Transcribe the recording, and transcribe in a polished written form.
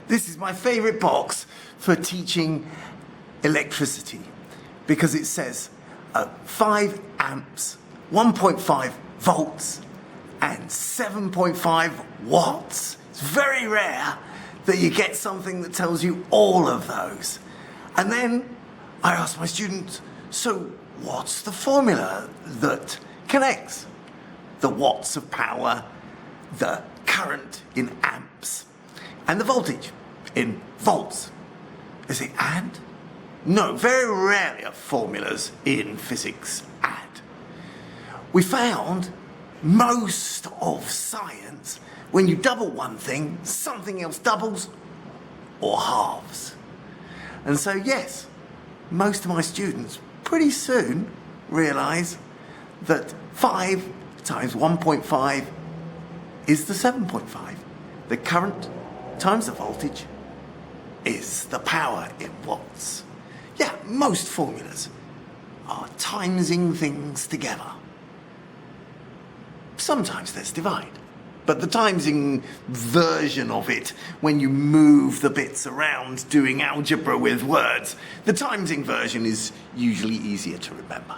This is my favorite box for teaching electricity because it says 5 amps, 1.5 volts, and 7.5 watts. It's very rare that you get something that tells you all of those. And then I asked my students, so what's the formula that connects the watts of power, the current in amps, and the voltage in volts? Is it and? No, very rarely are formulas in physics and. We found most of science, when you double one thing, something else doubles or halves. And so yes, most of my students pretty soon realize that 5 times 1.5 is the 7.5. The current times the voltage is the power in watts. Yeah, most formulas are timesing things together. Sometimes there's divide, but the timesing version of it, when you move the bits around doing algebra with words, the timesing version is usually easier to remember.